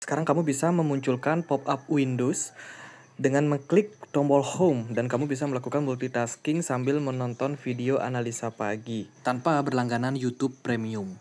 Sekarang kamu bisa memunculkan pop-up Windows dengan mengklik tombol Home dan kamu bisa melakukan multitasking sambil menonton video analisa pagi tanpa berlangganan YouTube Premium.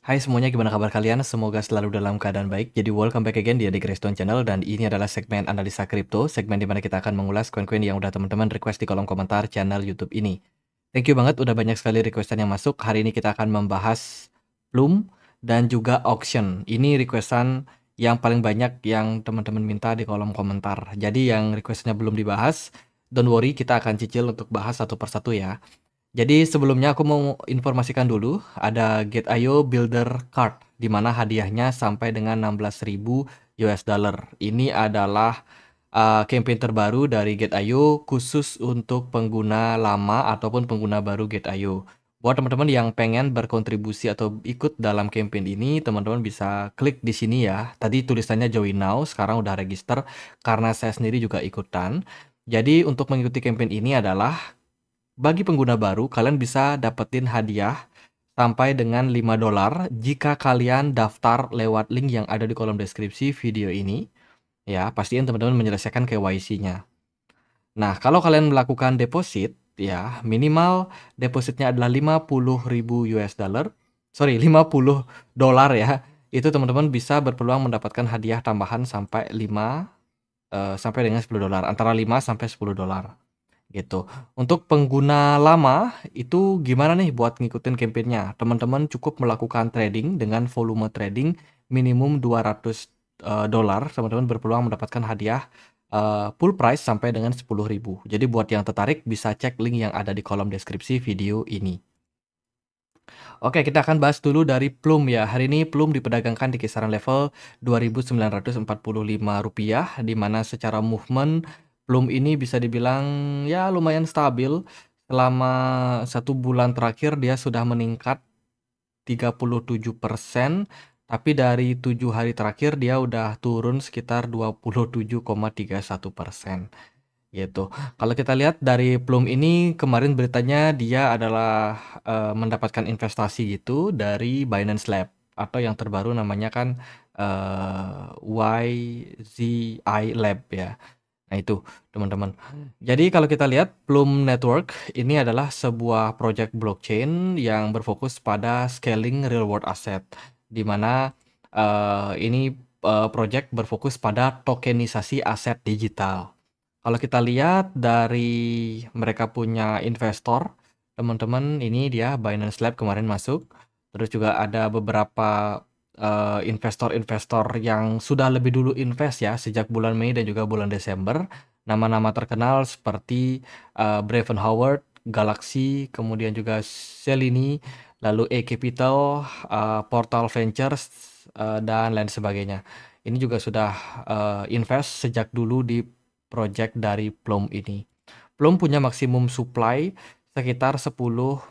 Hai semuanya, gimana kabar kalian? Semoga selalu dalam keadaan baik. Jadi welcome back again di Adik Reston Channel dan ini adalah segmen analisa kripto, segmen dimana kita akan mengulas koin-koin yang udah teman-teman request di kolom komentar channel YouTube ini. Thank you banget, udah banyak sekali requestan yang masuk. Hari ini kita akan membahas Plum dan juga auction. Ini requestan yang paling banyak yang teman-teman minta di kolom komentar. Jadi yang requestnya belum dibahas, don't worry, kita akan cicil untuk bahas satu persatu ya. Jadi sebelumnya aku mau informasikan dulu, ada Get.io Builder Card, di mana hadiahnya sampai dengan 16.000 US dollar. Ini adalah campaign terbaru dari Get.io khusus untuk pengguna lama ataupun pengguna baru Get.io. Buat teman-teman yang pengen berkontribusi atau ikut dalam campaign ini, teman-teman bisa klik di sini ya. Tadi tulisannya join now, sekarang udah register karena saya sendiri juga ikutan. Jadi untuk mengikuti campaign ini adalah bagi pengguna baru, kalian bisa dapetin hadiah sampai dengan 5 dolar jika kalian daftar lewat link yang ada di kolom deskripsi video ini. Ya, pastiin teman-teman menyelesaikan KYC-nya. Nah, kalau kalian melakukan deposit, ya, minimal depositnya adalah 50.000 US dollar. Sorry, 50 dolar ya. Itu teman-teman bisa berpeluang mendapatkan hadiah tambahan sampai 5 sampai dengan 10 dolar, antara 5 sampai 10 dolar. Gitu. Untuk pengguna lama itu gimana nih buat ngikutin campaign-nya? Teman-teman cukup melakukan trading dengan volume trading minimum 200 dolar, teman-teman berpeluang mendapatkan hadiah full price sampai dengan 10.000. Jadi buat yang tertarik bisa cek link yang ada di kolom deskripsi video ini. Oke, kita akan bahas dulu dari Plum ya. Hari ini Plum diperdagangkan di kisaran level Rp2.945, di mana secara movement Plum ini bisa dibilang ya lumayan stabil. Selama 1 bulan terakhir dia sudah meningkat 37%, tapi dari 7 hari terakhir dia udah turun sekitar 27,31%. Gitu. Kalau kita lihat dari Plum ini kemarin beritanya dia adalah mendapatkan investasi gitu dari Binance Lab atau yang terbaru namanya kan YZI Lab ya. Nah itu teman-teman. Jadi kalau kita lihat Plum Network ini adalah sebuah project blockchain yang berfokus pada scaling real world asset, di mana ini project berfokus pada tokenisasi aset digital. Kalau kita lihat dari mereka punya investor, teman-teman, ini dia Binance Lab kemarin masuk. Terus juga ada beberapa investor-investor yang sudah lebih dulu invest ya sejak bulan Mei dan juga bulan Desember. Nama-nama terkenal seperti Braven Howard, Galaxy, kemudian juga Selini, lalu A Capital, Portal Ventures, dan lain sebagainya. Ini juga sudah invest sejak dulu di project dari Plum ini. Plum punya maksimum supply sekitar 10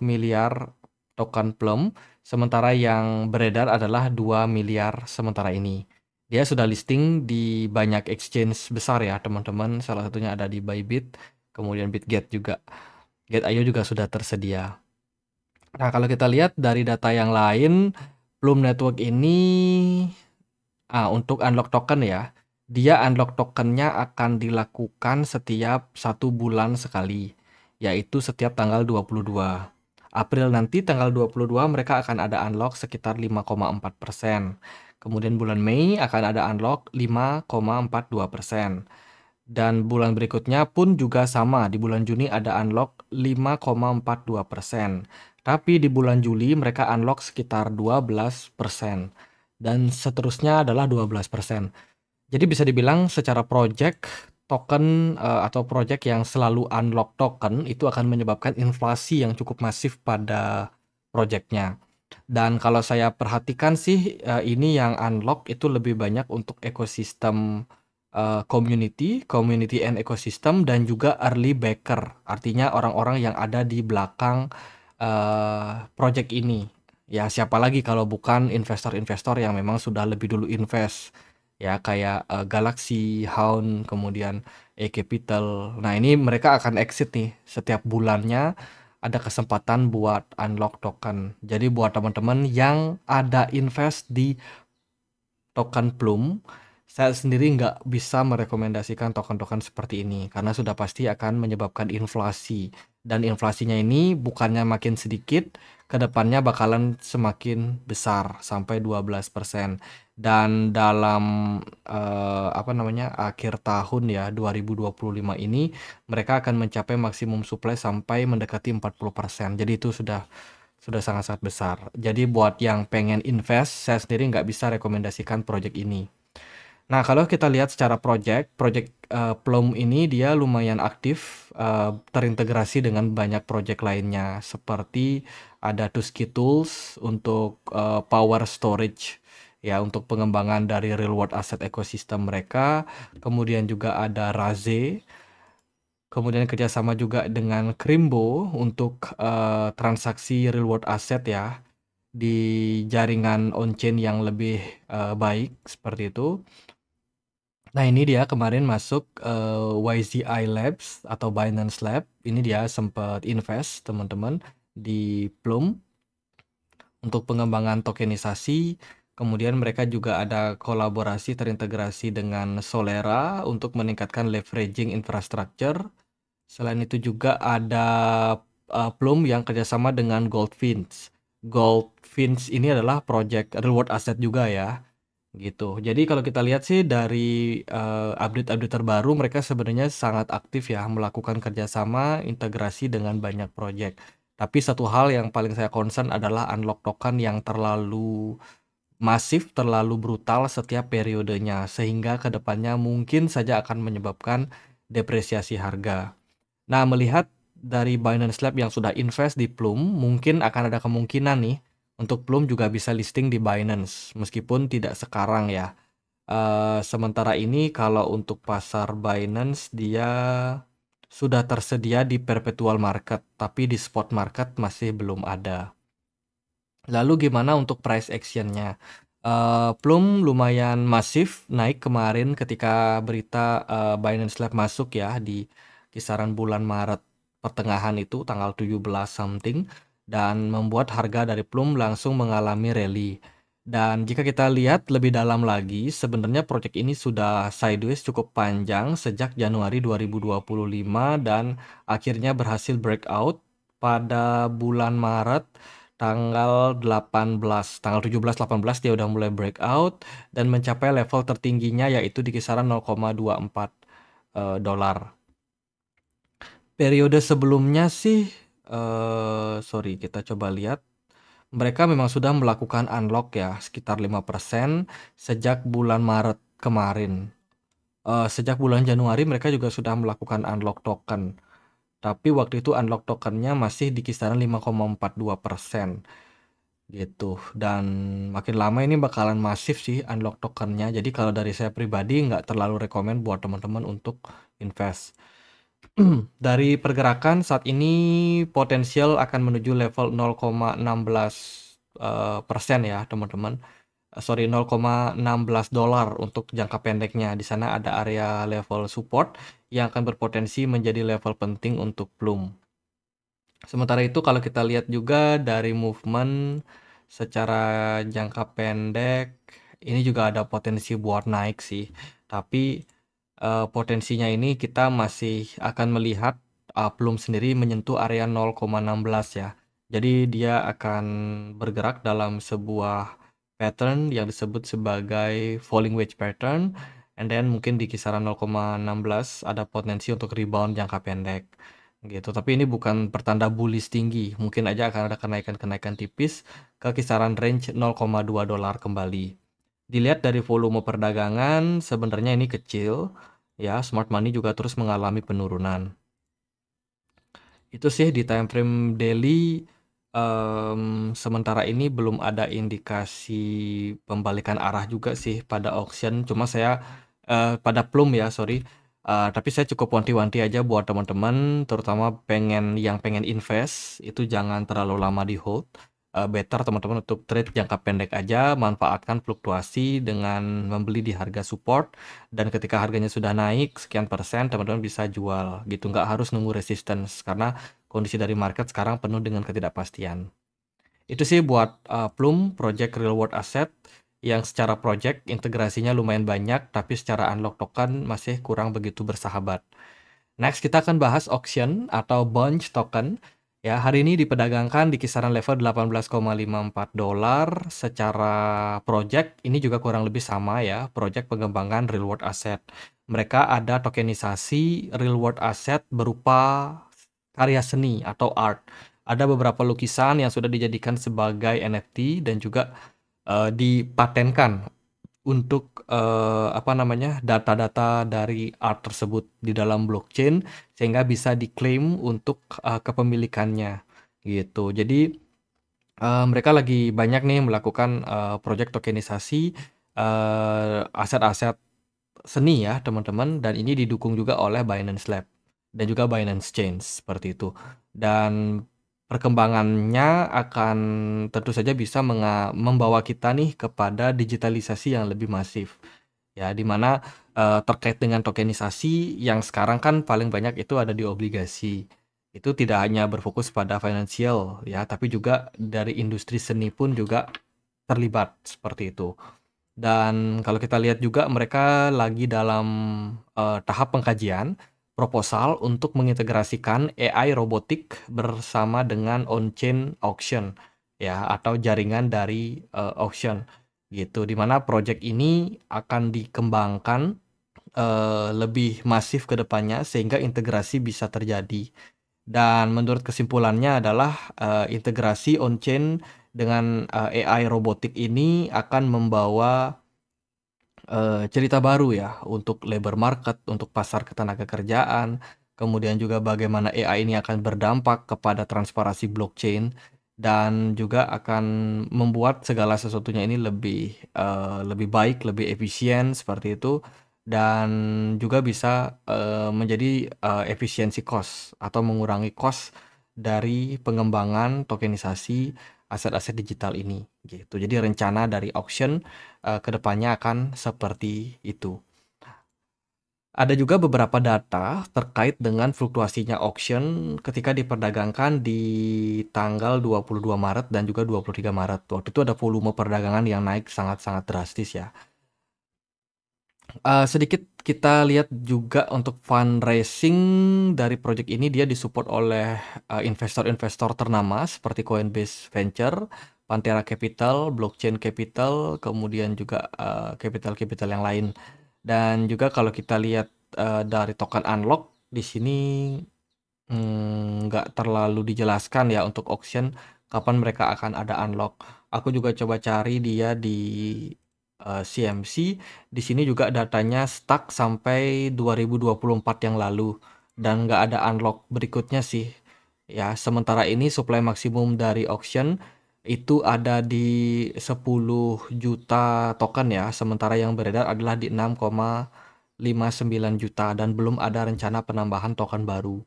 miliar token Plum, sementara yang beredar adalah 2 miliar sementara ini. Dia sudah listing di banyak exchange besar ya teman-teman, salah satunya ada di Bybit, kemudian Bitget juga. Get.io juga sudah tersedia. Nah, kalau kita lihat dari data yang lain, Plum Network ini untuk unlock token ya, dia unlock tokennya akan dilakukan setiap 1 bulan sekali, yaitu setiap tanggal 22 April nanti tanggal 22 mereka akan ada unlock sekitar 5,4%. Kemudian bulan Mei akan ada unlock 5,42%. Dan bulan berikutnya pun juga sama, di bulan Juni ada unlock 5,42%. Tapi di bulan Juli mereka unlock sekitar 12%. Dan seterusnya adalah 12%. Jadi bisa dibilang secara project token atau project yang selalu unlock token itu akan menyebabkan inflasi yang cukup masif pada projectnya. Dan kalau saya perhatikan sih ini yang unlock itu lebih banyak untuk ekosistem community and ecosystem dan juga early backer. Artinya orang-orang yang ada di belakang project ini. Ya siapa lagi kalau bukan investor-investor yang memang sudah lebih dulu invest. Ya kayak Galaxy, Hound, kemudian A Capital. Nah ini mereka akan exit nih setiap bulannya ada kesempatan buat unlock token. Jadi buat teman-teman yang ada invest di token Plum, saya sendiri nggak bisa merekomendasikan token-token seperti ini karena sudah pasti akan menyebabkan inflasi. Dan inflasinya ini bukannya makin sedikit, kedepannya bakalan semakin besar sampai 12%. Dan dalam akhir tahun ya 2025 ini mereka akan mencapai maksimum supply sampai mendekati 40%. Jadi itu sudah sangat-sangat besar. Jadi buat yang pengen invest, saya sendiri nggak bisa rekomendasikan project ini. Nah, kalau kita lihat secara project Plum ini dia lumayan aktif, terintegrasi dengan banyak project lainnya, seperti ada Tusky Tools untuk power storage, ya untuk pengembangan dari real world asset ekosistem mereka. Kemudian juga ada Raze. Kemudian kerjasama juga dengan Crimbo untuk transaksi real world asset ya di jaringan on-chain yang lebih baik seperti itu. Nah ini dia kemarin masuk YZI Labs atau Binance Lab. Ini dia sempat invest teman-teman di Plum untuk pengembangan tokenisasi. Kemudian mereka juga ada kolaborasi terintegrasi dengan Solera untuk meningkatkan leveraging infrastructure. Selain itu juga ada Plum yang kerjasama dengan Goldfinch. Goldfinch ini adalah project reward asset juga ya, gitu. Jadi kalau kita lihat sih dari update-update terbaru, mereka sebenarnya sangat aktif ya melakukan kerjasama integrasi dengan banyak project. Tapi satu hal yang paling saya concern adalah unlock token yang terlalu masif, terlalu brutal setiap periodenya, sehingga kedepannya mungkin saja akan menyebabkan depresiasi harga. Nah, melihat dari Binance Lab yang sudah invest di Plum, mungkin akan ada kemungkinan nih untuk Plum juga bisa listing di Binance, meskipun tidak sekarang ya. Sementara ini kalau untuk pasar Binance dia sudah tersedia di perpetual market, tapi di spot market masih belum ada. Lalu gimana untuk price actionnya? Plum lumayan masif naik kemarin ketika berita Binance Lab masuk ya di kisaran bulan Maret pertengahan itu tanggal 17 something dan membuat harga dari Plum langsung mengalami rally. Dan jika kita lihat lebih dalam lagi, sebenarnya proyek ini sudah sideways cukup panjang sejak Januari 2025 dan akhirnya berhasil breakout pada bulan Maret tanggal 18, tanggal 17-18 dia udah mulai breakout dan mencapai level tertingginya yaitu di kisaran 0,24 dolar. Periode sebelumnya sih, sorry kita coba lihat. Mereka memang sudah melakukan unlock ya sekitar 5% sejak bulan Maret kemarin. Sejak bulan Januari mereka juga sudah melakukan unlock token. Tapi waktu itu unlock tokennya masih di kisaran 5,42% gitu. Dan makin lama ini bakalan masif sih unlock tokennya. Jadi kalau dari saya pribadi nggak terlalu rekomen buat teman-teman untuk invest. Dari pergerakan saat ini potensial akan menuju level 0,16 persen ya teman-teman. Sorry 0,16 dolar untuk jangka pendeknya. Di sana ada area level support yang akan berpotensi menjadi level penting untuk Plum. Sementara itu kalau kita lihat juga dari movement secara jangka pendek ini juga ada potensi buat naik sih. Tapi potensinya ini kita masih akan melihat Plum sendiri menyentuh area 0,16 ya. Jadi dia akan bergerak dalam sebuah pattern yang disebut sebagai falling wedge pattern, and then mungkin di kisaran 0,16 ada potensi untuk rebound jangka pendek gitu. Tapi ini bukan pertanda bullish tinggi, mungkin aja akan ada kenaikan-kenaikan tipis ke kisaran range 0,2 dolar kembali. Dilihat dari volume perdagangan sebenarnya ini kecil ya, smart money juga terus mengalami penurunan. Itu sih di time frame daily. Sementara ini belum ada indikasi pembalikan arah juga sih pada auction. Cuma saya pada Plum ya, sorry. Tapi saya cukup wanti-wanti aja buat teman-teman, terutama yang pengen invest itu jangan terlalu lama di hold. Better teman-teman untuk trade jangka pendek aja, manfaatkan fluktuasi dengan membeli di harga support dan ketika harganya sudah naik sekian persen teman-teman bisa jual gitu, nggak harus nunggu resistance karena kondisi dari market sekarang penuh dengan ketidakpastian. Itu sih buat Plum project real world asset yang secara project integrasinya lumayan banyak, tapi secara unlock token masih kurang begitu bersahabat. Next, kita akan bahas auction atau bunch token. Ya, hari ini diperdagangkan di kisaran level 18,54 dolar secara project. Ini juga kurang lebih sama ya, project pengembangan real world asset. Mereka ada tokenisasi real world asset berupa karya seni atau art. Ada beberapa lukisan yang sudah dijadikan sebagai NFT dan juga dipatenkan untuk data-data dari art tersebut di dalam blockchain sehingga bisa diklaim untuk kepemilikannya gitu. Jadi mereka lagi banyak nih melakukan project tokenisasi aset-aset seni ya teman-teman, dan ini didukung juga oleh Binance Lab dan juga Binance Chain seperti itu. Dan perkembangannya akan tentu saja bisa membawa kita nih kepada digitalisasi yang lebih masif. Ya, di mana terkait dengan tokenisasi yang sekarang kan paling banyak itu ada di obligasi. Itu tidak hanya berfokus pada financial ya, tapi juga dari industri seni pun juga terlibat seperti itu. Dan kalau kita lihat juga mereka lagi dalam tahap pengkajian proposal untuk mengintegrasikan AI robotik bersama dengan on-chain auction ya, atau jaringan dari auction gitu. Di mana project ini akan dikembangkan lebih masif ke depannya sehingga integrasi bisa terjadi. Dan menurut kesimpulannya adalah integrasi on-chain dengan AI robotik ini akan membawa cerita baru ya untuk labor market, untuk pasar ketenagakerjaan, kemudian juga bagaimana AI ini akan berdampak kepada transparansi blockchain dan juga akan membuat segala sesuatunya ini lebih baik, lebih efisien seperti itu, dan juga bisa menjadi efisiensi cost atau mengurangi cost dari pengembangan tokenisasi aset-aset digital ini gitu. Jadi rencana dari auction ke depannya akan seperti itu. Ada juga beberapa data terkait dengan fluktuasinya auction ketika diperdagangkan di tanggal 22 Maret dan juga 23 Maret. Waktu itu ada volume perdagangan yang naik sangat-sangat drastis ya. Sedikit kita lihat juga untuk fundraising dari project ini, dia disupport oleh investor-investor ternama seperti Coinbase Venture, Pantera Capital, Blockchain Capital, kemudian juga capital-capital yang lain. Dan juga kalau kita lihat dari token unlock di sini nggak terlalu dijelaskan ya untuk auction kapan mereka akan ada unlock. Aku juga coba cari dia di CMC. Di sini juga datanya stuck sampai 2024 yang lalu dan nggak ada unlock berikutnya sih. Ya, sementara ini supply maksimum dari auction itu ada di 10 juta token ya, sementara yang beredar adalah di 6,59 juta dan belum ada rencana penambahan token baru.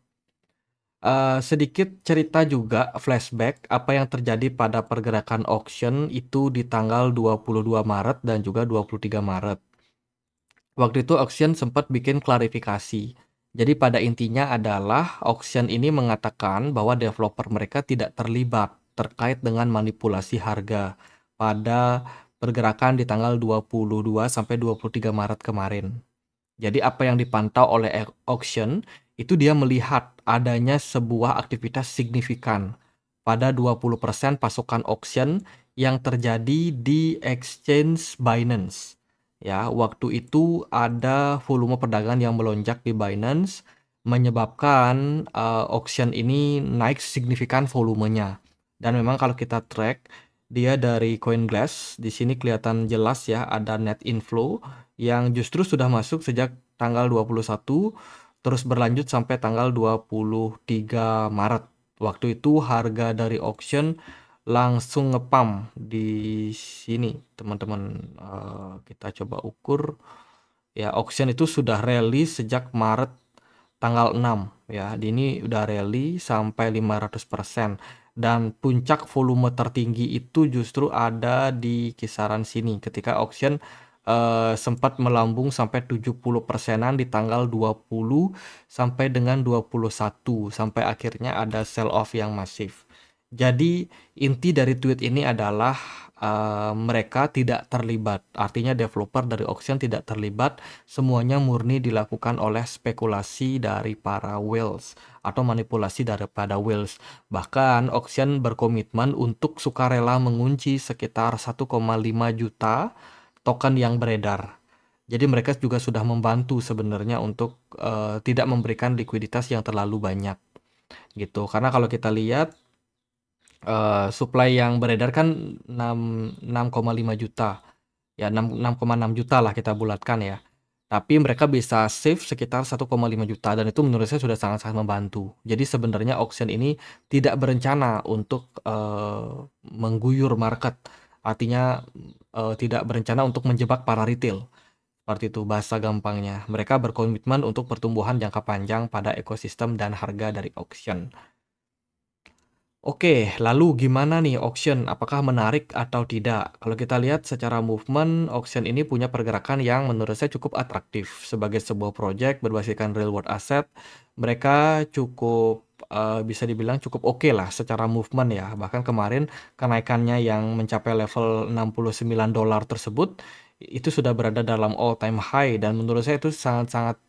Sedikit cerita juga flashback apa yang terjadi pada pergerakan auction itu di tanggal 22 Maret dan juga 23 Maret. Waktu itu auction sempat bikin klarifikasi. Jadi pada intinya adalah auction ini mengatakan bahwa developer mereka tidak terlibat terkait dengan manipulasi harga pada pergerakan di tanggal 22 sampai 23 Maret kemarin. Jadi apa yang dipantau oleh auction itu dia melihat adanya sebuah aktivitas signifikan pada 20% pasukan auction yang terjadi di exchange Binance. Ya, waktu itu ada volume perdagangan yang melonjak di Binance menyebabkan auction ini naik signifikan volumenya. Dan memang kalau kita track dia dari CoinGlass, di sini kelihatan jelas ya ada net inflow yang justru sudah masuk sejak tanggal 21 terus berlanjut sampai tanggal 23 Maret. Waktu itu harga dari auction langsung ngepam di sini, teman-teman. Kita coba ukur. Ya, auction itu sudah rally sejak Maret tanggal 6 ya. Ini udah rally sampai 500% dan puncak volume tertinggi itu justru ada di kisaran sini ketika auction sempat melambung sampai 70%-an di tanggal 20 sampai dengan 21 sampai akhirnya ada sell off yang masif. Jadi inti dari tweet ini adalah mereka tidak terlibat, artinya developer dari auction tidak terlibat, semuanya murni dilakukan oleh spekulasi dari para whales atau manipulasi daripada whales. Bahkan auction berkomitmen untuk sukarela mengunci sekitar 1,5 juta token yang beredar. Jadi mereka juga sudah membantu sebenarnya untuk tidak memberikan likuiditas yang terlalu banyak gitu. Karena kalau kita lihat supply yang beredar kan 6,5 juta. Ya 6,6 juta lah kita bulatkan ya. Tapi mereka bisa save sekitar 1,5 juta dan itu menurut saya sudah sangat-sangat membantu. Jadi sebenarnya auction ini tidak berencana untuk mengguyur market. Artinya tidak berencana untuk menjebak para retail. Seperti itu bahasa gampangnya. Mereka berkomitmen untuk pertumbuhan jangka panjang pada ekosistem dan harga dari auction. Oke, lalu gimana nih auction? Apakah menarik atau tidak? Kalau kita lihat secara movement, auction ini punya pergerakan yang menurut saya cukup atraktif. Sebagai sebuah project berbasiskan real world asset, mereka cukup bisa dibilang cukup oke lah secara movement ya. Bahkan kemarin kenaikannya yang mencapai level $69 tersebut, itu sudah berada dalam all time high dan menurut saya itu sangat-sangat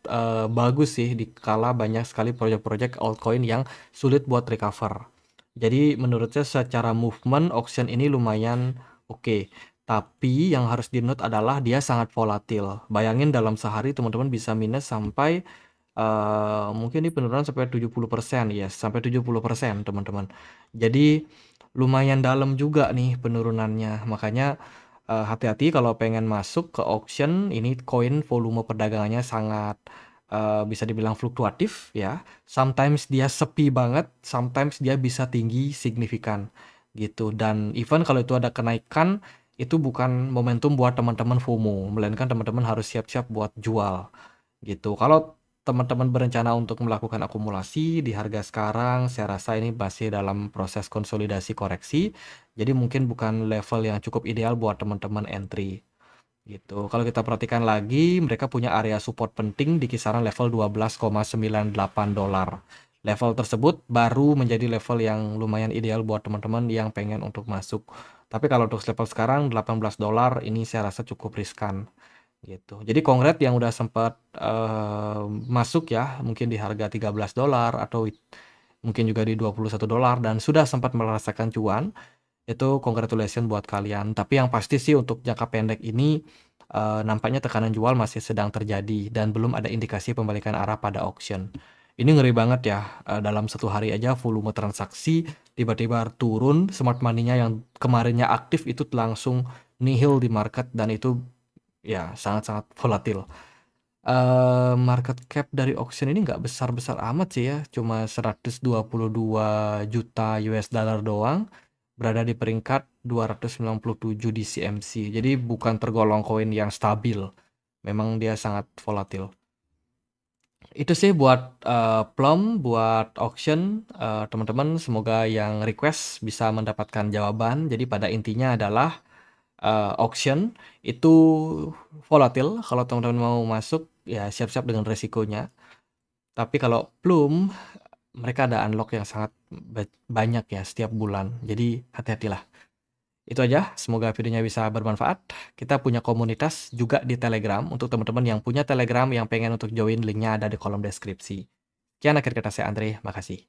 bagus sih dikala banyak sekali project-project altcoin yang sulit buat recover. Jadi menurut saya secara movement auction ini lumayan oke. Tapi yang harus di-note adalah dia sangat volatil. Bayangin dalam sehari teman-teman bisa minus sampai mungkin ini penurunan sampai 70%, ya, sampai 70% teman-teman. Jadi lumayan dalam juga nih penurunannya. Makanya hati-hati kalau pengen masuk ke auction, ini koin volume perdagangannya sangat bisa dibilang fluktuatif ya. Sometimes dia sepi banget, sometimes dia bisa tinggi signifikan gitu. Dan even kalau itu ada kenaikan, itu bukan momentum buat teman-teman FOMO, melainkan teman-teman harus siap-siap buat jual gitu. Kalau teman-teman berencana untuk melakukan akumulasi di harga sekarang, saya rasa ini masih dalam proses konsolidasi koreksi. Jadi mungkin bukan level yang cukup ideal buat teman-teman entry gitu. Kalau kita perhatikan lagi, mereka punya area support penting di kisaran level $12,98. Level tersebut baru menjadi level yang lumayan ideal buat teman-teman yang pengen untuk masuk. Tapi kalau untuk level sekarang $18 ini saya rasa cukup riskan gitu. Jadi kongret yang udah sempat masuk ya, mungkin di harga $13 atau mungkin juga di $21 dan sudah sempat merasakan cuan, itu congratulations buat kalian. Tapi yang pasti sih untuk jangka pendek ini nampaknya tekanan jual masih sedang terjadi dan belum ada indikasi pembalikan arah pada auction. Ini ngeri banget ya, dalam satu hari aja volume transaksi tiba-tiba turun, smart money-nya yang kemarinnya aktif itu langsung nihil di market dan itu ya sangat-sangat volatil. Market cap dari auction ini nggak besar-besar amat sih ya, cuma 122 juta US dollar doang, berada di peringkat 297 di CMC. Jadi bukan tergolong koin yang stabil, memang dia sangat volatil. Itu sih buat Plum, buat auction, teman-teman semoga yang request bisa mendapatkan jawaban. Jadi pada intinya adalah auction itu volatil. Kalau teman-teman mau masuk ya siap-siap dengan resikonya. Tapi kalau Plum mereka ada unlock yang sangat banyak ya setiap bulan. Jadi hati-hatilah. Itu aja, semoga videonya bisa bermanfaat. Kita punya komunitas juga di Telegram. Untuk teman-teman yang punya Telegram yang pengen untuk join, linknya ada di kolom deskripsi. Sekian akhir kata saya Andre, makasih.